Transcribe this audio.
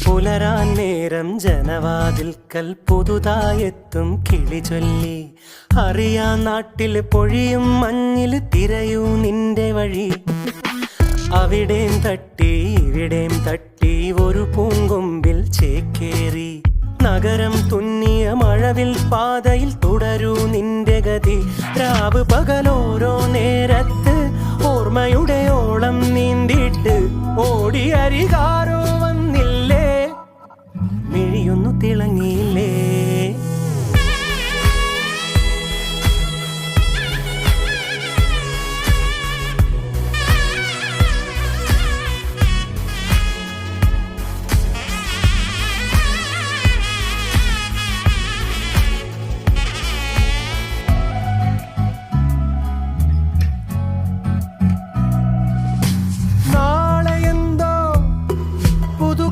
പുലരാൻ നേരം ജനവാതിൽക്കൽ പുതുതായെത്തും കിളി ചൊല്ലി. അറിയാൻ നാട്ടിൽ പൊഴിയും മഞ്ഞിൽ തിരയൂ നിന്റെ വഴി. അവിടേം തട്ടി ഇവിടേം തട്ടി ഒരു പൂങ്കൊമ്പിൽ ചേക്കേറി. നഗരം തുന്നിയ മഴവിൽ പാതയിൽ തുടരൂ നിന്റെ ഗതി. രാവ് പകലോരോ നേരത്ത് ഓർമ്മയുടെ ഓളം നീന്തിട്ട് ഓടിയരികാരോ വന്ന്